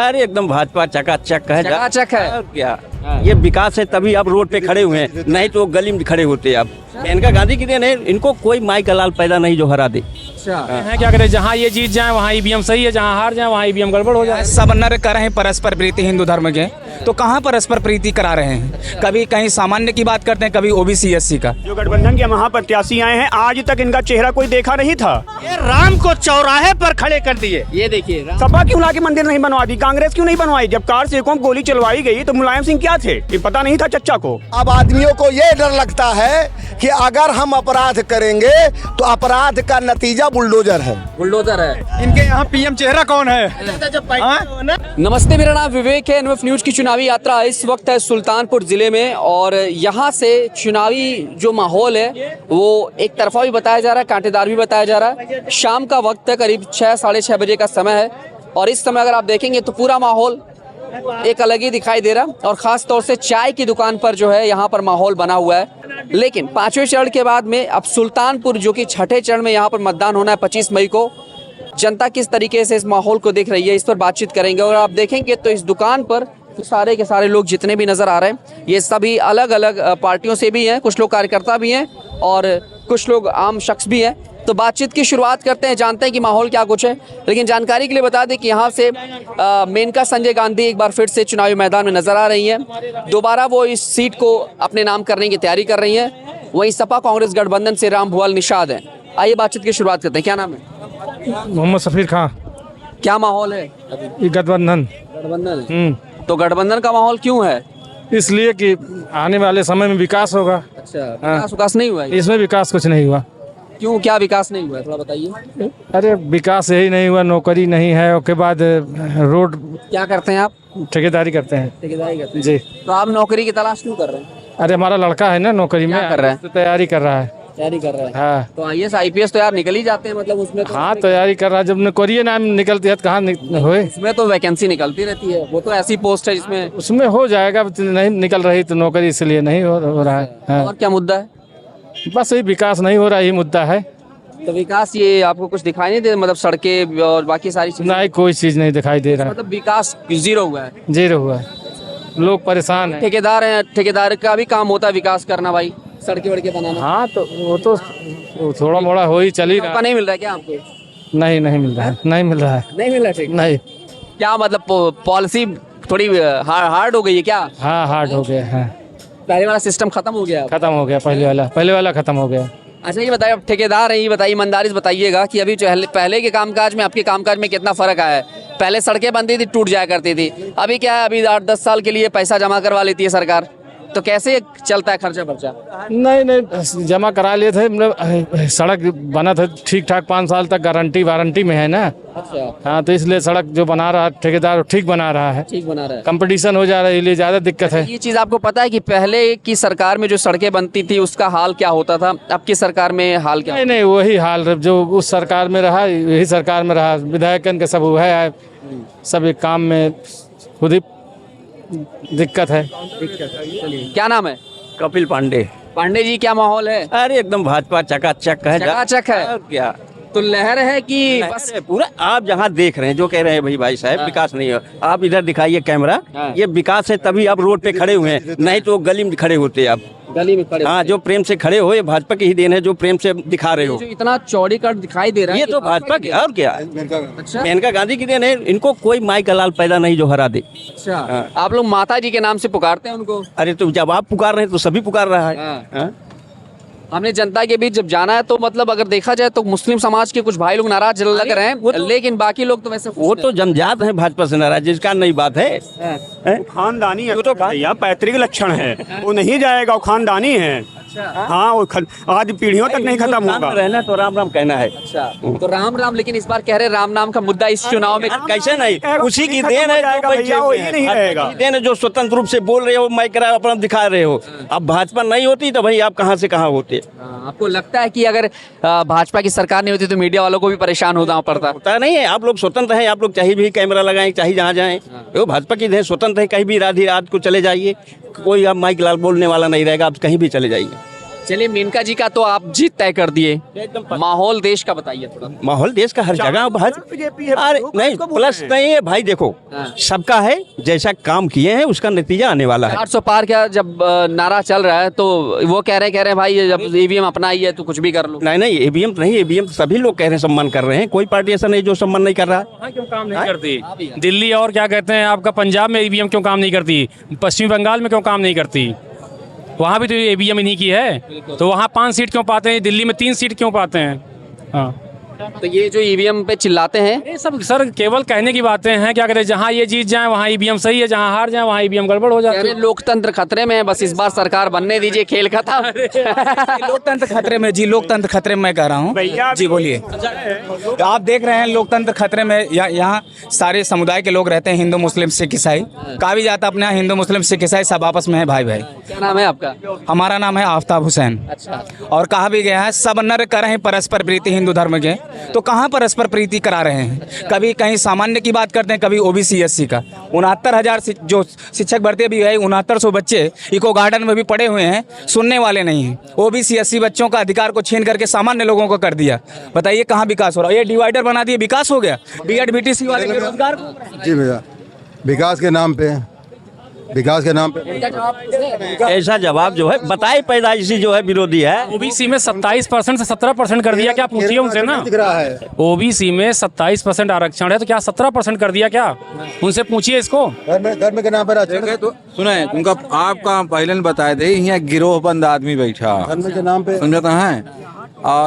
अरे एकदम भाजपा चकाचक है। चकाचक है। और क्या, ये विकास है तभी आप रोड पे खड़े हुए हैं, नहीं तो गली में खड़े होते आप। मेनका गांधी की देन है, इनको कोई माई का लाल पैदा नहीं जो हरा दे। है क्या करें, जहाँ ये जीत जाए वहाँ ईवीएम सही है, जहाँ हार जाए वहाँ ईवीएम गड़बड़ हो जाए। सब नर कर रहे हैं परस्पर प्रीति हिंदू धर्म के, तो कहाँ परस्पर प्रीति करा रहे हैं? कभी कहीं सामान्य की बात करते हैं, कभी ओबीसी एससी का। जो गठबंधन के महाप्रत्याशी आए हैं, आज तक इनका चेहरा कोई देखा नहीं था। ये राम को चौराहे पर खड़े कर दिए। ये देखिए सपा क्यों लाके मंदिर नहीं बनवा दी, कांग्रेस क्यों नहीं बनवाई? जब कार से गोली चलवाई गई तो मुलायम सिंह क्या थे, ये पता नहीं था चच्चा को। अब आदमियों को ये डर लगता है कि अगर हम अपराध करेंगे तो अपराध का नतीजा बुलडोजर है। बुलडोजर है। इनके यहाँ पीएम चेहरा कौन है? नमस्ते, मेरा नाम विवेक है। एनएफ न्यूज की चुनावी यात्रा इस वक्त है सुल्तानपुर जिले में और यहाँ से चुनावी जो माहौल है वो एक तरफा भी बताया जा रहा है, कांटेदार भी बताया जा रहा है। शाम का वक्त है, करीब 6 साढ़े 6 बजे का समय है और इस समय अगर आप देखेंगे तो पूरा माहौल एक अलग ही दिखाई दे रहा और खास तौर से चाय की दुकान पर जो है यहाँ पर माहौल बना हुआ है। लेकिन 5वें चरण के बाद में अब सुल्तानपुर जो कि 6ठे चरण में यहाँ पर मतदान होना है 25 मई को, जनता किस तरीके से इस माहौल को देख रही है इस पर बातचीत करेंगे। और आप देखेंगे तो इस दुकान पर सारे के सारे लोग जितने भी नजर आ रहे हैं ये सभी अलग अलग पार्टियों से भी हैं, कुछ लोग कार्यकर्ता भी हैं और कुछ लोग आम शख्स भी हैं। तो बातचीत की शुरुआत करते हैं, जानते हैं कि माहौल क्या कुछ है। लेकिन जानकारी के लिए बता दें कि यहाँ से मेनका संजय गांधी एक बार फिर से चुनावी मैदान में नजर आ रही हैं। दोबारा वो इस सीट को अपने नाम करने की तैयारी कर रही हैं। वहीं सपा कांग्रेस गठबंधन से राम भुवाल निषाद हैं। आइए बातचीत की शुरुआत करते हैं। क्या नाम है? मोहम्मद सफीर खां। क्या माहौल है? ये गठबंधन। तो गठबंधन का माहौल क्यों है? इसलिए कि आने वाले समय में विकास होगा। अच्छा, विकास नहीं हुआ है? इसमें विकास कुछ नहीं हुआ। क्यों, क्या विकास नहीं हुआ है, थोड़ा बताइए। अरे विकास यही नहीं हुआ, नौकरी नहीं है, उसके बाद रोड। क्या करते हैं आप? ठेकेदारी करते हैं। ठेकेदारी करते हैं जी। तो आप नौकरी की तलाश क्यों कर रहे हैं? अरे हमारा लड़का है ना नौकरी में, कर रहा है? तो तैयारी कर रहा है। तैयारी कर रहा है। हाँ। तो IAS IPS तो यार निकल ही जाते हैं, मतलब उसमें तो हाँ तैयारी कर रहा है। जब नौकरी नाम निकलती है तो कहाँ हुए? उसमें तो वैकेंसी निकलती रहती है, वो तो ऐसी पोस्ट है जिसमें उसमें हो जाएगा, नहीं निकल रही तो नौकरी इसलिए नहीं हो रहा है। हाँ। और क्या मुद्दा है? बस यही विकास नहीं हो रहा, यही मुद्दा है। तो विकास ये आपको कुछ दिखाई नहीं दे, मतलब सड़कें और बाकी सारी चीजें? नहीं, कोई चीज नहीं दिखाई दे रहा है। मतलब विकास जीरो हुआ है। जीरो हुआ है, लोग परेशान हैं। ठेकेदार हैं, ठेकेदार का भी काम होता है विकास करना भाई, सड़कें वड़कें बनाना। हाँ तो वो तो थोड़ा मोड़ा हो ही चली रहा। नहीं मिल रहा है क्या आपको? नहीं मिल रहा है, नहीं मिल रहा है। नहीं मिल रहा है? नहीं। क्या मतलब पॉलिसी थोड़ी हार्ड हो गई है क्या? हाँ हार्ड हो गया है। पहले वाला सिस्टम खत्म हो गया? खत्म हो गया, पहले वाला खत्म हो गया। अच्छा ये बताइए, अब ठेकेदार हैं, ये बताइए ईमानदारी से बताइएगा कि अभी जो पहले के कामकाज में आपके कामकाज में कितना फर्क आया है? पहले सड़कें बनती थी, टूट जाया करती थी, अभी क्या है, अभी 8-10 साल के लिए पैसा जमा करवा लेती है सरकार, तो कैसे चलता है खर्चा पर्चा? नहीं जमा करा लिए थे, मतलब सड़क बना था ठीक ठाक, 5 साल तक वारंटी में है ना। अच्छा। हाँ तो इसलिए सड़क जो बना रहा है ठेकेदार ठीक बना रहा है, ठीक बना रहा है। कंपटीशन हो जा रहा है, इसलिए ज्यादा दिक्कत है। ये चीज आपको पता है कि पहले की सरकार में जो सड़कें बनती थी उसका हाल क्या होता था, अब की सरकार में हाल क्या? नहीं वही हाल जो उस सरकार में रहा यही सरकार में रहा। विधायकन के सब हुआ है, सब एक काम में खुद ही दिक्कत है। क्या नाम है? कपिल पांडे। पांडे जी, क्या माहौल है? अरे एकदम भाजपा चकाचक है। चकाचक है। और क्या, तो लहर है कि बस पूरा आप जहाँ देख रहे हैं जो कह रहे हैं भाई साहब विकास नहीं है, आप इधर दिखाइए कैमरा। ये विकास है तभी आप रोड पे खड़े हुए हैं, नहीं तो गली में खड़े होते आप। गली में खड़े? हाँ, जो प्रेम से खड़े हो, ये भाजपा की ही देन है जो प्रेम से दिखा रहे हो। जो इतना चौड़ी कट दिखाई दे रहा है ये तो भाजपा की, और क्या, अच्छा? मेनका गांधी की देन है, इनको कोई माई का लाल पैदा नहीं जो हरा दे। अच्छा। आप लोग माता जी के नाम से पुकारते हैं उनको? अरे तो जब आप पुकार रहे हैं तो सभी पुकार रहा है। हमने जनता के बीच जब जाना है तो मतलब अगर देखा जाए तो मुस्लिम समाज के कुछ भाई लोग नाराज लग रहे हैं, लेकिन बाकी लोग तो वैसे वो तो जनजात है भाजपा से नाराज, जिसका नहीं बात है। खानदानी है, तो भैया पैतृक लक्षण है, वो नहीं जाएगा, वो खानदानी है। हाँ, वो आज पीढ़ियों तक नहीं खत्म होगा। रहना तो राम राम कहना है। अच्छा, तो राम राम, लेकिन इस बार कह रहे राम नाम का मुद्दा इस चुनाव में कैसे नहीं, उसी की देन है देन है जो स्वतंत्र रूप से बोल रहे हो, माइक अपना दिखा रहे हो। अब भाजपा नहीं होती तो भाई आप कहाँ से कहाँ होते। आपको लगता है कि अगर भाजपा की सरकार नहीं होती तो मीडिया वालों को भी परेशान होना पड़ता? होता नहीं है, आप लोग स्वतंत्र हैं, आप लोग चाहे भी कैमरा लगाएं, चाहे जहाँ जाएं, वो भाजपा की देन स्वतंत्र है, कहीं भी रात को चले जाइए, कोई आप माइक लाल बोलने वाला नहीं रहेगा, आप कहीं भी चले जाइए। चलिए, मेनका जी का तो आप जीत तय कर दिए, माहौल देश का बताइए थोड़ा। माहौल देश का हर जगह बीजेपी है, अरे नहीं प्लस नहीं है भाई, देखो सबका है, जैसा काम किए हैं उसका नतीजा आने वाला है। 800 पार का जब नारा चल रहा है तो वो कह रहे हैं भाई जब ईवीएम अपना ही है तो कुछ भी कर लो। नहीं नहीं, ईवीएम नहीं, ईवीएम सभी लोग कह रहे हैं सम्मान कर रहे हैं, कोई पार्टी ऐसा नहीं जो सम्मान नहीं कर रहा। क्यों काम नहीं करती दिल्ली और क्या कहते हैं आपका पंजाब में ईवीएम क्यों काम नहीं करती, पश्चिमी बंगाल में क्यों काम नहीं करती, वहाँ भी तो ईवीएम इन्हीं की है, तो वहाँ 5 सीट क्यों पाते हैं, दिल्ली में 3 सीट क्यों पाते हैं। हाँ, तो ये जो ईवीएम पे चिल्लाते हैं, ये सब सर केवल कहने की बातें हैं। क्या कहते हैं, जहाँ ये जीत जाए वहाँ ईवीएम सही है, जहाँ हार जाए वहाँ ईवीएम गड़बड़ हो जाती अरे है। लोकतंत्र खतरे में है, बस इस बार सरकार बनने दीजिए, खेल खत्म। लोकतंत्र खतरे में जी, लोकतंत्र खतरे में मैं कह रहा हूँ जी। बोलिए, तो आप देख रहे हैं लोकतंत्र खतरे में। यहाँ सारे समुदाय के लोग रहते हैं, हिंदू मुस्लिम सिख ईसाई, कहा भी जाता अपने यहाँ हिंदू मुस्लिम सिख ईसाई सब आपस में है भाई भाई। क्या नाम है आपका? हमारा नाम है आफ्ताब हुसैन। अच्छा, और कहा भी गया है सब नर करें परस्पर प्रीति हिंदू धर्म के, तो कहाँ परस्पर प्रीति करा रहे हैं। कभी कहीं सामान्य की बात करते हैं, कभी ओबीसी एससी का। 69,000 जो शिक्षक भर्ती भी है, 6900 बच्चे इको गार्डन में भी पड़े हुए हैं, सुनने वाले नहीं हैं। ओबीसी एससी बच्चों का अधिकार को छीन करके सामान्य लोगों को कर दिया। बताइए कहाँ विकास हो रहा है? ये डिवाइडर बना दिए, विकास हो गया? बीएड बीटीसी वाले के रोजगार जी भैया, विकास के नाम पे, विकास के नाम पे ऐसा जवाब जो है बताए पैदाइशी जो है विरोधी है। ओबीसी में 27% से 17% कर दिया, क्या पूछिए उनसे ना। दिख रहा है ओबीसी में 27% आरक्षण है तो क्या 17% कर दिया क्या, उनसे पूछिए इसको। धर्म के नाम पर आचरण तो सुने उनका आपका पहले ने बताए थे, यहाँ गिरोहबंद आदमी बैठा, धर्म के नाम पे समझता है,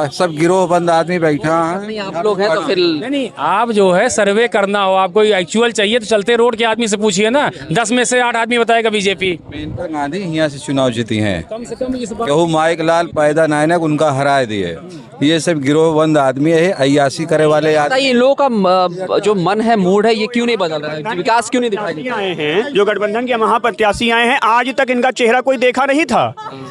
सब गिरोहबंद आदमी बैठा है। नहीं आप लोग हैं तो फिर नहीं, आप जो है सर्वे करना हो, आपको एक्चुअल चाहिए तो चलते रोड के आदमी से पूछिए ना, 10 में से 8 आदमी बताएगा बीजेपी। मेनका गांधी यहाँ से चुनाव जीती हैं, कम से कम इस बार केहू माइक लाल पैदा नायक उनका हरा दिए। ये सब गिरोहबंद आदमी है, अय्यासी करे वाले आदमी। ये लोगों का जो मन है, मूड है, ये क्यों नहीं बदल रहा है, विकास क्यों नहीं दिखाई देता? आए हैं जो गठबंधन के महाप्रत्याशी आए हैं, आज तक इनका चेहरा कोई देखा नहीं था।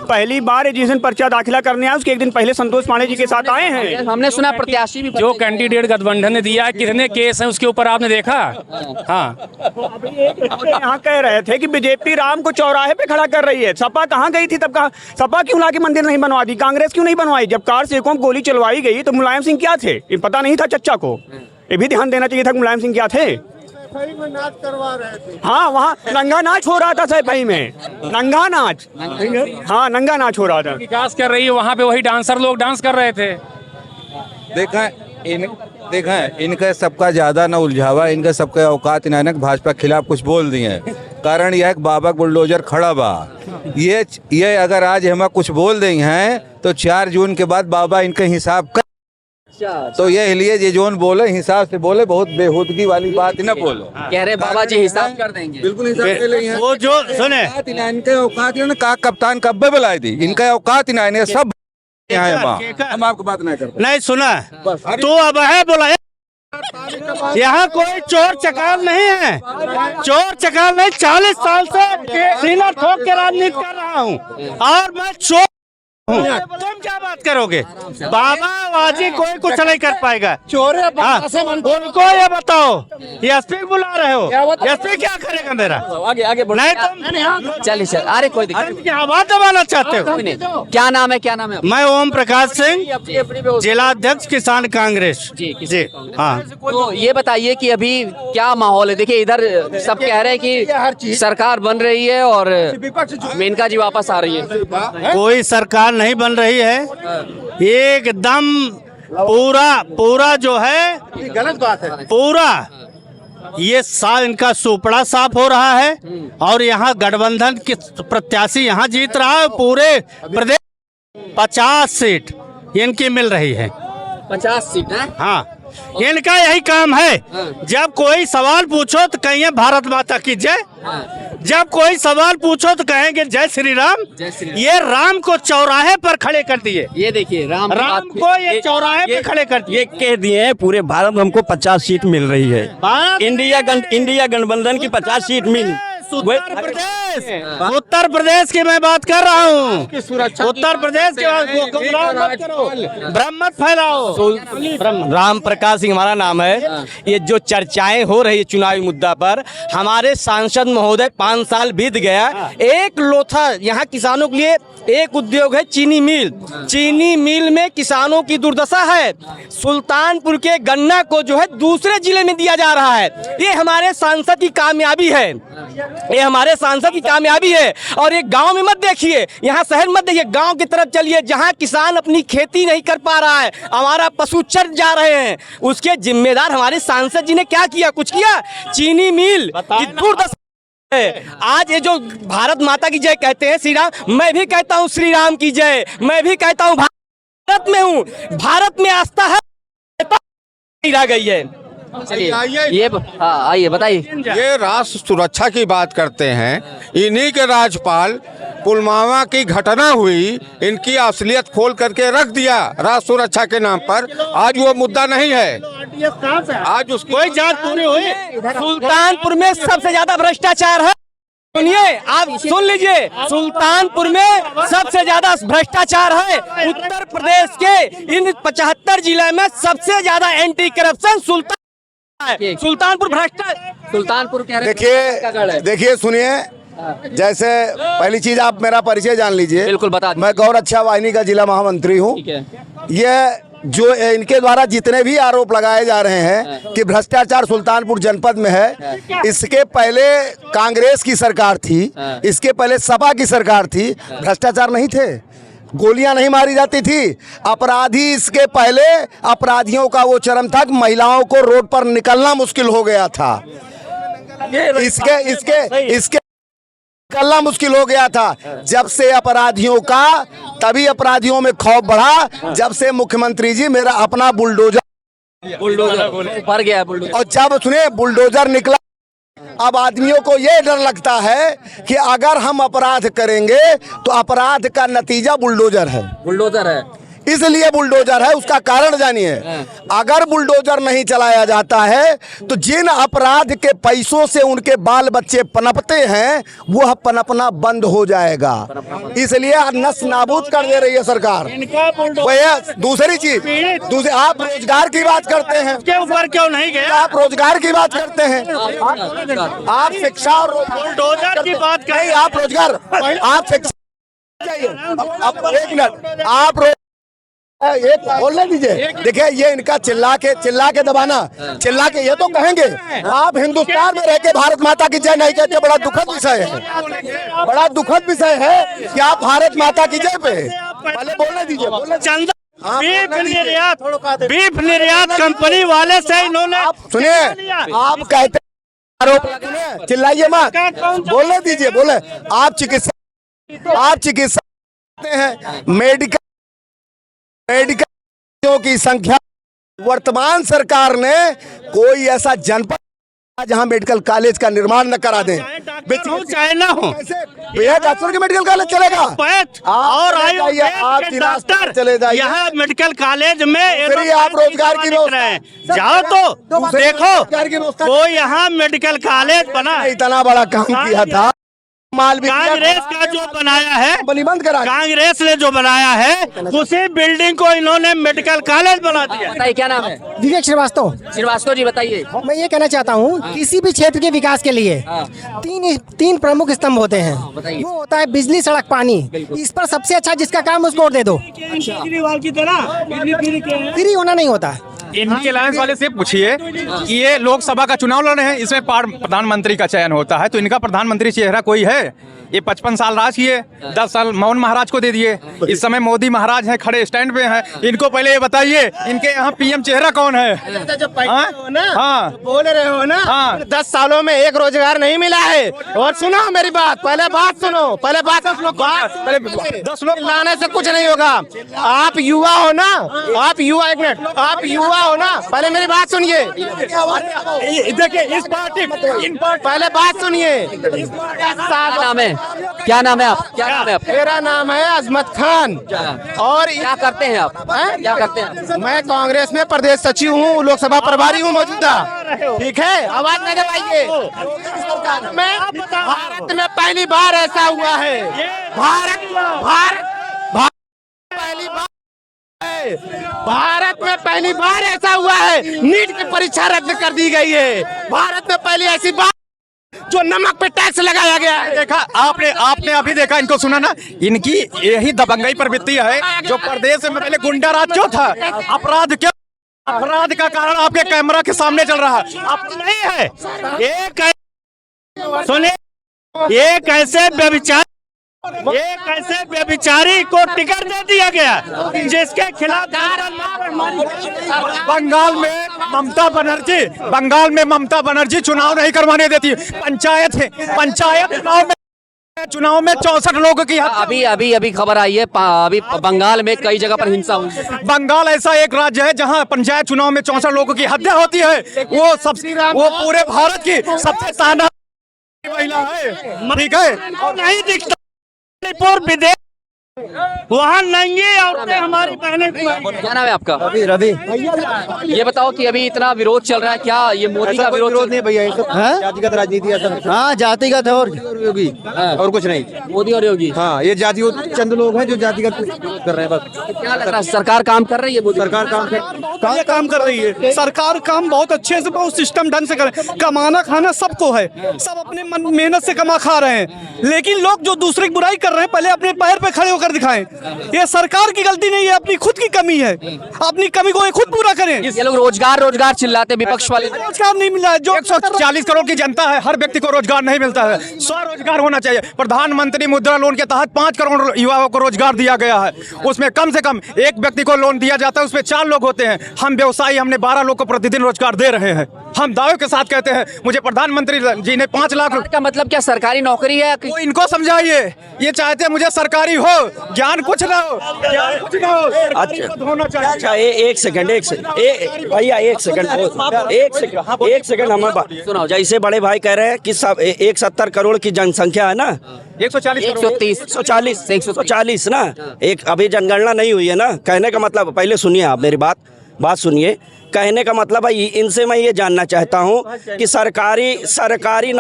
पहली बार जिस दिन पर्चा दाखिला करने आए उसके एक दिन पहले संतोष पांडे जी के साथ आए हैं। हमने सुना प्रत्याशी भी जो कैंडिडेट गठबंधन ने दिया है, कितने केस हैं उसके ऊपर आपने देखा? हाँ, यहाँ कह रहे थे कि बीजेपी राम को चौराहे पे खड़ा कर रही है। सपा कहाँ गई थी तब? कहा सपा क्यों लाके मंदिर नहीं बनवा दी? कांग्रेस क्यों नहीं बनवाई? जब कार से गोली चलवाई गई तो मुलायम सिंह क्या थे? ये पता नहीं था चच्चा को? ये भी ध्यान देना चाहिए था मुलायम सिंह क्या थे। हाँ, वहाँ नंगा नाच हो रहा था सैफई में, नंगा नाच। हाँ, नंगा नाच हो रहा था। विकास कर रही है वहाँ पे, वही डांसर लोग डांस कर रहे थे। देखा इनका सबका ज्यादा न उलझावा, इनका सबका औकात इनानक भाजपा के खिलाफ कुछ बोल दिए। कारण यह बाबा बुलडोजर खड़ा बा, ये अगर आज हम कुछ बोल दें हैं तो 4 जून के बाद बाबा इनका हिसाब कर, तो ये लिए ये जोन बोले हिसाब से बोले, बहुत बेहूदगी वाली बात न बोलो। कह रहे बाबा जी हिसाब कर देंगे। बिल्कुल हिसाब कर लेंगे। वो जो सुने इनके औकात इन्होंने कहा कप्तान कब्बे बुलाई थी, इनका औकात इन्होंने सब हम आपको बात नहीं करते। नहीं सुना तो अब है बोला, यहाँ कोई चोर चकार नहीं है, चोर चकार नहीं। 40 साल से सीना ठोक के राजनीति कर रहा हूँ और मैं चोर हूँ। तुम क्या बात करोगे? बाबा वाजी कोई कुछ नहीं कर पाएगा। चोर उनको ये बताओ, एसपी को बुला रहे हो, एसपी क्या करेगा मेरा? आगे बढ़ो। नहीं तुम चलिए, अरे कोई दिक्कत नहीं। की आवाज दबाना चाहते हो? कोई नहीं। क्या नाम है, क्या नाम है? मैं ओम प्रकाश सिंह, जिला अध्यक्ष किसान कांग्रेस। जी हाँ। तो ये बताइए कि अभी क्या माहौल है? देखिए इधर सब कह रहे हैं कि सरकार बन रही है और मेनका जी वापस आ रही है। कोई सरकार नहीं बन रही है, एकदम पूरा जो है गलत बात है। पूरा ये इनका सुपड़ा साफ हो रहा है और यहाँ गठबंधन के प्रत्याशी यहाँ जीत रहा है। पूरे प्रदेश 50 सीट इनकी मिल रही है। 50 सीट है? हाँ, इनका यही काम है। जब कोई सवाल पूछो तो कहिए भारत माता की जय, जब कोई सवाल पूछो तो कहेंगे जय श्री राम। ये राम को चौराहे पर खड़े कर दिए। ये देखिए राम को ये चौराहे पर खड़े कर दिए। ये कह दिए हैं पूरे भारत में हमको 50 सीट मिल रही है। इंडिया गठबंधन की 50 सीट मिल उत्तर प्रदेश की मैं बात कर रहा हूँ। उत्तर प्रदेश के भ्रम मत फैलाओ। राम प्रकाश सिंह हमारा नाम है। ये जो चर्चाएं हो रही है चुनावी मुद्दा पर, हमारे सांसद महोदय 5 साल बीत गया, एक लोथा यहाँ किसानों के लिए एक उद्योग है चीनी मिल। चीनी मिल में किसानों की दुर्दशा है। सुल्तानपुर के गन्ना को जो है दूसरे जिले में दिया जा रहा है। ये हमारे सांसद की कामयाबी है, ये हमारे सांसद की कामयाबी है। और ये गांव में मत देखिए, यहाँ शहर मत देखिए, गांव की तरफ चलिए जहाँ किसान अपनी खेती नहीं कर पा रहा है, हमारा पशु चर जा रहे हैं। उसके जिम्मेदार हमारे सांसद जी ने क्या किया? कुछ किया? चीनी मिल की दुर्दशा है। आज ये जो भारत माता की जय कहते हैं, श्री राम, मैं भी कहता हूँ श्री राम की जय। मैं भी कहता हूँ भारत में हूँ, भारत में आस्था है, रह गई है। चलिए ये आइए बताइए। ये राष्ट्र सुरक्षा की बात करते हैं। इन्हीं के राज्यपाल पुलवामा की घटना हुई, इनकी असलियत खोल करके रख दिया राष्ट्र सुरक्षा के नाम पर। आज वो मुद्दा नहीं है, आज उसकी कोई जांच पूरी हुई। सुल्तानपुर में सबसे ज्यादा भ्रष्टाचार है। सुनिए, आप सुन लीजिए, सुल्तानपुर में सबसे ज्यादा भ्रष्टाचार है। उत्तर प्रदेश के इन 75 जिले में सबसे ज्यादा एंटी करप्शन सुल्तानपुर भ्रष्टाचार। सुल्तानपुर कह रहे देखिए सुनिए, जैसे पहली चीज आप मेरा परिचय जान लीजिए। बिल्कुल बता दीजिए। मैं गौरक्षा वाहिनी का जिला महामंत्री हूँ। ये जो इनके द्वारा जितने भी आरोप लगाए जा रहे हैं कि भ्रष्टाचार सुल्तानपुर जनपद में है, इसके पहले कांग्रेस की सरकार थी, इसके पहले सपा की सरकार थी, भ्रष्टाचार नहीं थे, गोलियां नहीं मारी जाती थी। अपराधी इसके पहले अपराधियों का वो चरम था कि महिलाओं को रोड पर निकलना मुश्किल हो गया था। इसके निकलना मुश्किल हो गया था। जब से अपराधियों का, तभी अपराधियों में खौफ बढ़ा जब से मुख्यमंत्री जी मेरा अपना बुलडोजर भर गया बुलडोजर। और जब सुने बुलडोजर निकला, अब आदमियों को ये डर लगता है कि अगर हम अपराध करेंगे तो अपराध का नतीजा बुलडोजर है। बुलडोजर है, इसलिए बुलडोजर है। उसका कारण जानिए, अगर बुलडोजर नहीं चलाया जाता है तो जिन अपराध के पैसों से उनके बाल बच्चे पनपते हैं, वह पनपना बंद हो जाएगा। इसलिए नस नाबूद कर दे रही है सरकार। दूसरी चीज, आप रोजगार की बात करते हैं, के ऊपर क्यों नहीं गए? आप रोजगार की बात करते हैं, आप शिक्षा और बुलडोजर की बात करें। आप रोजगार, आप शिक्षा, अब एक मिनट, आप एक बोलने दीजिए। देखिए, ये इनका चिल्ला के दबाना, चिल्ला के ये तो कहेंगे आप हिंदुस्तान में रह के भारत माता की जय नहीं कहते। बड़ा दुखद विषय है, बड़ा दुखद विषय है कि आप भारत माता की जय पे पहले बोलने दीजिए। बीफ निर्यात कंपनी वाले से इन्होंने, सुनिए, आप कहते आरोप, चिल्लाइए मत, बोलने दीजिए, बोले। आप चिकित्सा हैं, मेडिकल की संख्या, वर्तमान सरकार ने कोई ऐसा जनपद जहां मेडिकल कॉलेज का निर्माण न करा दें। चाहे ना हो, डॉक्टर के मेडिकल कॉलेज चलेगा और डॉक्टर चले जाइए यहाँ मेडिकल कॉलेज में। आप रोजगार की व्यवस्था जाओ तो देखो, वो यहाँ मेडिकल कॉलेज बना, इतना बड़ा काम किया था। कांग्रेस का जो बनाया है, बंद करा, कांग्रेस ने जो बनाया है, उसी बिल्डिंग को इन्होंने मेडिकल कॉलेज बना दिया। बताइए क्या नाम है? विवेक श्रीवास्तव। श्रीवास्तव जी बताइए। मैं ये कहना चाहता हूँ, किसी भी क्षेत्र के विकास के लिए तीन प्रमुख स्तंभ होते हैं। वो होता है बिजली, सड़क, पानी। इस पर सबसे अच्छा जिसका काम उसको दे दो। केजरीवाल की तरह फ्री होना नहीं होता। इनके अलायंस वाले से पूछिए कि ये लोकसभा का चुनाव लड़ रहे हैं, इसमें प्रधानमंत्री का चयन होता है, तो इनका प्रधानमंत्री चेहरा कोई है? ये 55 साल राज किए, 10 साल मोहन महाराज को दे दिए, इस समय मोदी महाराज हैं, खड़े स्टैंड पे हैं। इनको पहले ये बताइए, इनके यहाँ पीएम चेहरा कौन है? हाँ, बोल रहे हो ना, 10 सालों में एक रोजगार नहीं मिला है। और सुनो मेरी बात, पहले बात सुनो, पहले 10 लोग लाने से कुछ नहीं होगा। आप युवा हो ना, आप युवा, एक मिनट, आप युवा हो ना, पहले मेरी बात सुनिए। देखिए इस पार्टी पहले बात सुनिए। क्या नाम है आप? क्या नाम है आप? मेरा नाम है अजमत खान और क्या करते हैं आप? क्या करते हैं? मैं कांग्रेस में प्रदेश सचिव हूँ, लोकसभा प्रभारी हूँ मौजूदा। ठीक है, आवाज न दबाइए। भारत में पहली बार ऐसा हुआ है, भारत में पहली बार ऐसा हुआ है, नीट की परीक्षा रद्द कर दी गई है। भारत में पहली ऐसी बात जो नमक पे टैक्स लगाया गया है। देखा आपने अभी देखा, इनको सुना ना, इनकी यही दबंगई प्रवृत्ति है जो प्रदेश में पहले गुंडा राज क्यों था, अपराध का कारण आपके कैमरा के सामने चल रहा है। अब नहीं है, सुनिए, एक ऐसे व्यभिचारी को टिकट दे दिया गया जिसके खिलाफ बंगाल में ममता बनर्जी चुनाव नहीं करवाने देती। पंचायत चुनाव में 64 लोगों की अभी खबर आई है, अभी बंगाल में कई जगह पर हिंसा हुई है। बंगाल ऐसा एक राज्य है जहां पंचायत चुनाव में 64 लोगों की हत्या होती है। वो पूरे भारत की सबसे शानदार महिला है। ठीक है, नहीं दिखता विदेश, वहाँ नंगी औरतें हमारी बहनें। क्या नाम है आपका? रवि। ये बताओ कि अभी इतना विरोध चल रहा है, क्या ये मोदी का विरोध नहीं भैया, जातिगत राजनीति है। हाँ, जातिगत है और योगी और कुछ नहीं। मोदी और योगी, हाँ, ये जाति चंद लोग हैं जो जातिगत कर रहे हैं बस। क्या लग रहा है सरकार काम कर रही है? मोदी सरकार काम कर रही है। सरकार काम बहुत अच्छे से, बहुत सिस्टम ढंग से करे। कमाना खाना सबको है, सब अपने मेहनत से कमा खा रहे हैं, लेकिन लोग जो दूसरे की बुराई कर रहे हैं पहले अपने पैर पे खड़े होकर दिखाएं। ये सरकार की गलती नहीं है, अपनी खुद की कमी है। अपनी कमी को ये खुद पूरा करें। ये लोग रोजगार चिल्लाते, विपक्ष वाले। रोजगार नहीं मिला है, जो 140 करोड़ की जनता है, हर व्यक्ति को रोजगार नहीं मिलता है। स्वरोजगार होना चाहिए। प्रधानमंत्री मुद्रा लोन के तहत 5 करोड़ युवाओं को रोजगार दिया गया है। उसमें कम से कम एक व्यक्ति को लोन दिया जाता है, उसमें 4 लोग होते हैं। हम व्यवसायी, हमने 12 लोग को प्रतिदिन रोजगार दे रहे हैं। हम दावे के साथ कहते हैं, मुझे प्रधानमंत्री जी ने 5 लाख का मतलब क्या सरकारी नौकरी है? वो इनको समझाइए। ये चाहते हैं मुझे सरकारी हो, ज्ञान कुछ ना हो। अच्छा, एक सेकंड भैया, एक सेकंड हमें सुनाओ। जैसे बड़े भाई कह रहे हैं कि सब 170 करोड़ की जनसंख्या है ना, 140 ना, एक अभी जनगणना नहीं हुई है ना। कहने का मतलब, पहले सुनिए आप मेरी बात सुनिए। कहने का मतलब है, इनसे मैं ये जानना चाहता हूँ कि सरकारी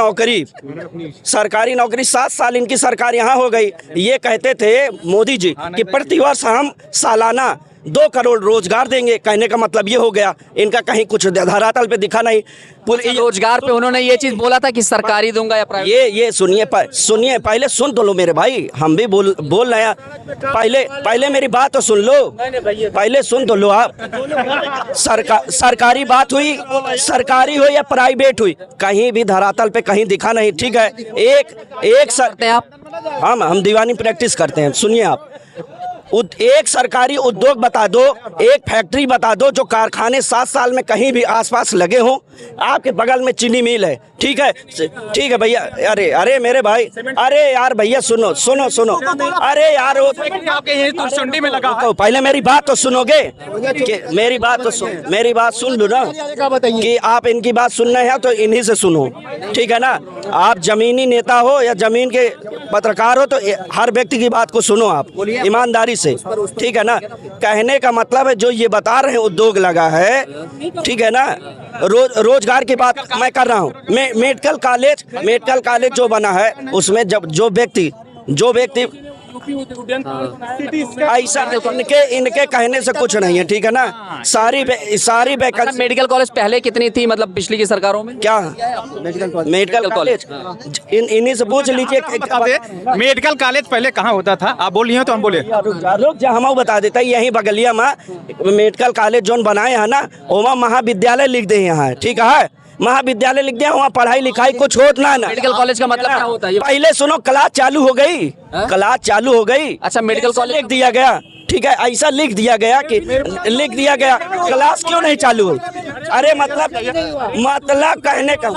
नौकरी 7 साल इनकी सरकार यहाँ हो गई। ये कहते थे मोदी जी कि प्रतिवर्ष हम सालाना 2 करोड़ रोजगार देंगे। कहने का मतलब ये हो गया, इनका कहीं कुछ धरातल पे दिखा नहीं। रोजगार पे उन्होंने ये चीज बोला था कि सरकारी दूंगा या प्राइवेट। ये सुनिए पहले सुन तो लो मेरे भाई, हम भी बोल रहे हैं। पहले मेरी बात तो सुन लो, पहले सुन तो लो आप। सरकारी बात हुई, सरकारी हो या प्राइवेट हुई, कहीं भी धरातल पे कहीं दिखा नहीं। ठीक है, एक करते हैं आप? हम दीवानी प्रैक्टिस करते हैं। सुनिए आप, एक सरकारी उद्योग बता दो, एक फैक्ट्री बता दो जो कारखाने 7 साल में कहीं भी आसपास लगे हों। आपके बगल में चीनी मिल है, ठीक है भैया। अरे मेरे भाई, अरे यार भैया सुनो, अरे यार सुंडी में लगा। पहले मेरी बात तो सुनोगे कि मेरी बात सुन लो ना, कि आप इनकी बात सुनना है तो इन्हीं से सुनो, ठीक है ना। आप जमीनी नेता हो या जमीन के पत्रकार हो तो हर व्यक्ति की बात को सुनो आप ईमानदारी से, ठीक है ना। कहने का मतलब है जो ये बता रहे हैं उद्योग लगा है, ठीक है ना। रोजगार की बात मैं कर रहा हूँ। मेडिकल कॉलेज जो बना है उसमें जब जो व्यक्ति ऐसा इनके कहने से कुछ नहीं है, ठीक है ना। सारी वैकेंसी। मेडिकल कॉलेज पहले कितनी थी, मतलब पिछली की सरकारों में? क्या मेडिकल कॉलेज इन्हीं से पूछ लीजिए। मेडिकल कॉलेज पहले कहाँ होता था, आप बोलिए तो हम बोले। हम बता देता है, यही बगलिया में मेडिकल कॉलेज जोन बनाए हैं ना, वहाँ महाविद्यालय लिख दे यहाँ, ठीक है। महाविद्यालय लिख दिया, वहाँ पढ़ाई लिखाई कुछ होता ना। मेडिकल कॉलेज का मतलब क्या होता है? पहले सुनो, क्लास चालू हो गई। अच्छा, मेडिकल कॉलेज लिख दिया गया, ठीक है। ऐसा लिख दिया गया क्लास क्यों नहीं चालू हुई। अरे मतलब कहने का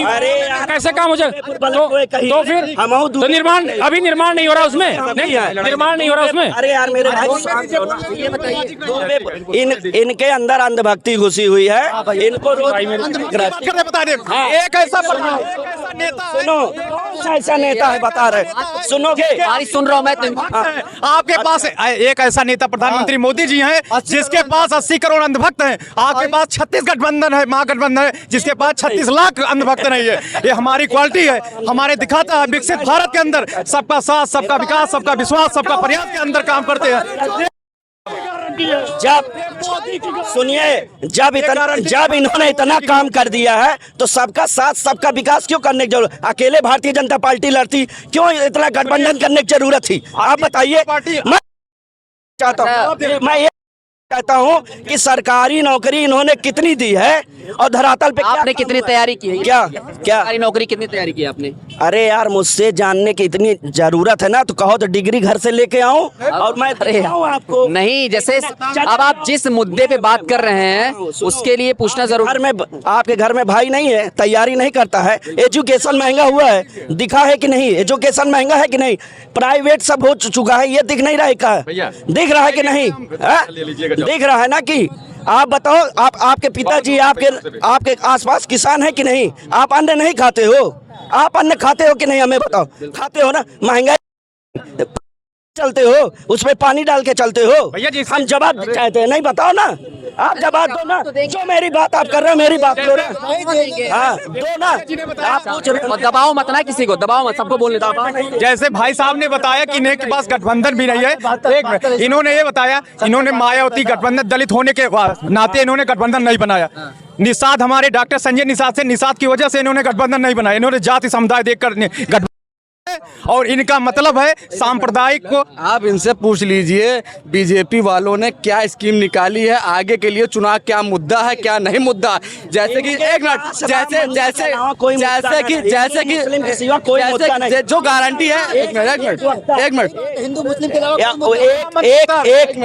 अरे यार, कैसे काम हो जाए तो फिर तो निर्माण अभी निर्माण नहीं हो रहा उसमें, नहीं निर्माण नहीं हो रहा उसमें। अरे यार मेरे भाई ये बताइए, इनके अंदर अंधभक्ति घुसी हुई है, इनको बता दे एक ऐसा नेता सुनो, ऐसा नेता है बता रहे, सुनोगे सुन रहा हूँ मैं आपके पास एक ऐसा नेता प्रधानमंत्री मोदी जी हैं जिसके पास 80 करोड़ अंधभक्त हैं। आपके पास 36 गठबंधन है, महागठबंधन है, जिसके पास 36 लाख अंधभक्त नहीं है। ये हमारी क्वालिटी है, हमारे दिखाता है विकसित भारत के अंदर सबका साथ, सबका विकास, सबका विश्वास, सबका प्रयास के अंदर काम करते हैं। जब सुनिए, जब इन्होंने इतना काम कर दिया है तो सबका साथ सबका विकास क्यों करने की जरूरत, अकेले भारतीय जनता पार्टी लड़ती, क्यों इतना गठबंधन करने की जरूरत थी, आप बताइए। मैं ये कहता हूँ कि सरकारी नौकरी इन्होंने कितनी दी है और धरातल पे आपने कितनी तैयारी की है? क्या सरकारी नौकरी कितनी तैयारी की आपने? अरे यार मुझसे जानने की इतनी जरूरत है ना तो कहो तो डिग्री घर से लेके आऊं और मैं आपको नहीं, जैसे अब आप जिस मुद्दे पे बात कर रहे हैं उसके लिए पूछना जरूर। घर में आपके घर में भाई नहीं है, तैयारी नहीं करता है, एजुकेशन महंगा हुआ है, दिखा है कि नहीं, एजुकेशन महंगा है कि नहीं, प्राइवेट सब हो चुका है, ये दिख नहीं रहा है का, दिख रहा है कि नहीं, दिख रहा है ना कि आप बताओ, आपके पिताजी आपके आसपास किसान है कि नहीं, आप अन्न नहीं खाते हो, आप अन्न खाते हो कि नहीं, हमें बताओ, खाते हो ना, महंगाई चलते हो, उसमें पानी डाल के चलते हो, हम जवाब चाहते हैं, नहीं बताओ ना, आप जवाब दो ना, जो मेरी बात आप कर रहे हो मेरी बात करो ना, हाँ दो ना, आप पूछ रहे हो, दबाओ मत ना, किसी को दबाओ मत, सबको बोलने दो। जैसे भाई साहब ने बताया कि इनके पास गठबंधन भी नहीं है, एक मिनट, इन्होंने ये बताया, इन्होंने मायावती गठबंधन, दलित होने के नाते इन्होंने गठबंधन नहीं बनाया। निषाद हमारे डॉक्टर संजय निषाद की वजह से इन्होंने गठबंधन नहीं बनाया, इन्होंने जाति समुदाय देखकर गठबंधन, और इनका मतलब है सांप्रदायिक को। आप इनसे पूछ लीजिए बीजेपी वालों ने क्या स्कीम निकाली है आगे के लिए, चुनाव क्या मुद्दा है क्या नहीं मुद्दा, जैसे कि एक मिनट, जैसे जो गारंटी है, एक मिनट हिंदू मुस्लिम के अलावा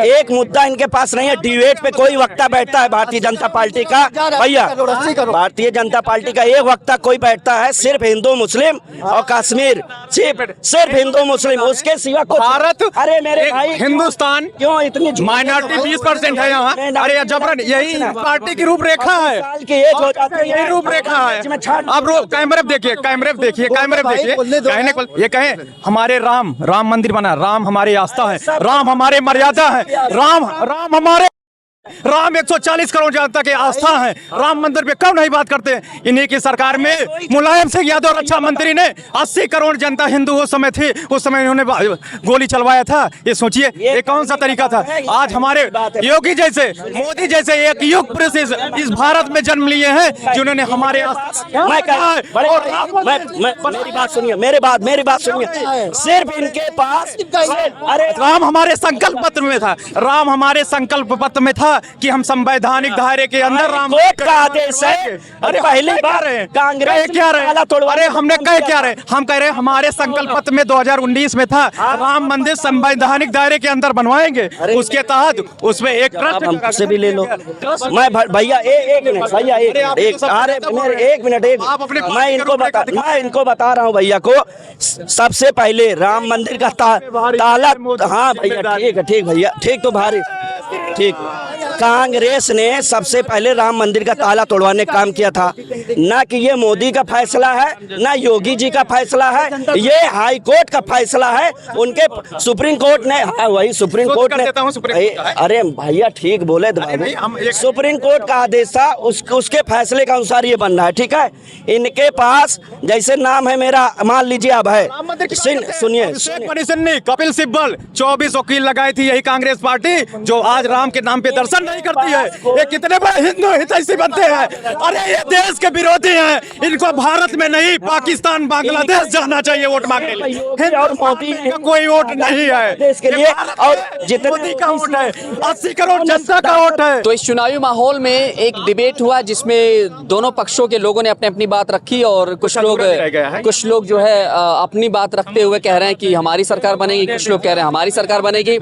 एक मुद्दा इनके पास नहीं है। डिबेट पे कोई वक्ता बैठता है भारतीय जनता पार्टी का, भैया भारतीय जनता पार्टी का एक वक्ता कोई बैठता है, सिर्फ हिंदू मुस्लिम और कश्मीर, सिर्फ हिंदू मुस्लिम, उसके सिवा भारत, अरे मेरे भाई हिंदुस्तान क्यों इतनी माइनॉरिटी 20% है यहाँ, अरे जबरन, यही पार्टी की रूपरेखा है, यही रूपरेखा है। अब कैमरे देखिए, ये कहें हमारे राम मंदिर बना, राम हमारी आस्था है, राम हमारे मर्यादा है, राम हमारे 140 करोड़ जनता की आस्था है, राम मंदिर पे क्यों नहीं बात करते? इन्हीं की सरकार में मुलायम सिंह यादव रक्षा मंत्री ने 80 करोड़ जनता हिंदू उस समय थी, उस समय इन्होंने गोली चलवाया था। ये सोचिए ये कौन सा तरीका था? आज हमारे योगी जैसे, मोदी जैसे एक युग पुरुष इस भारत में जन्म लिए हैं जिन्होंने हमारे मेरी बात सुनिए, सिर्फ इनके पास, अरे राम हमारे संकल्प पत्र में था, राम हमारे संकल्प पत्र में था कि हम संवैधानिक दायरे के अंदर राम कोर्ट का आदेश है। अरे पहली बार कांग्रेस क्या रहे, अरे हमने कहे क्या रहे, हम कह रहे हमारे संकल्प पत्र में 2019 में था राम मंदिर संवैधानिक दायरे के अंदर बनवाएंगे, उसके तहत उसमें एक ट्रस्ट से भी ले लो। मैं भैया एक मिनट मैं इनको बता रहा हूँ भैया को, सबसे पहले राम मंदिर का ताला, हाँ भैया ठीक भैया ठीक, तो भारी ठीक, कांग्रेस ने सबसे पहले राम मंदिर का ताला तोड़वाने का काम किया था, ना कि ये मोदी का फैसला है, ना योगी जी का फैसला है, ये हाई कोर्ट का फैसला है, उनके सुप्रीम कोर्ट ने, वही सुप्रीम कोर्ट ने, अरे भैया ठीक बोले, सुप्रीम कोर्ट का आदेश था, उसके फैसले के अनुसार ये बन रहा है, ठीक है। इनके पास जैसे नाम है मेरा, मान लीजिए अब है, सुनिए कपिल सिब्बल 24 वकील लगाई थी यही कांग्रेस पार्टी, जो आज राम के नाम पे दर्शन नहीं करती है। ये कितने बड़े हिंदू हितैषी बनते हैं, अरे ये देश के विरोधी हैं, इनको भारत में नहीं पाकिस्तान बांग्लादेश जाना चाहिए वोट मांगने के लिए, और मोदी का कोई वोट नहीं है देश के लिए, और जितने का वोट है 80 करोड़ जनता का वोट है। तो इस चुनावी माहौल में एक डिबेट हुआ जिसमें दोनों पक्षों के लोगों ने अपनी अपनी बात रखी, और कुछ लोग जो है अपनी बात रखते हुए कह रहे हैं कि हमारी सरकार बनेगी, कुछ लोग कह रहे हैं हमारी सरकार बनेगी।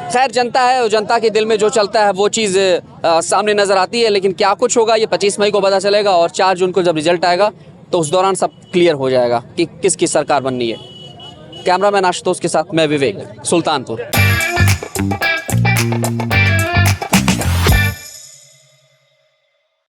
खैर जनता है और जनता के दिल में जो चलता है वो चीज़ चीज़ें सामने नज़र आती है, लेकिन क्या कुछ होगा ये 25 मई को पता चलेगा और 4 जून को जब रिजल्ट आएगा तो उस दौरान सब क्लियर हो जाएगा कि किसकी सरकार बननी है। कैमरामैन आशुतोष के साथ मैं विवेक, सुल्तानपुर।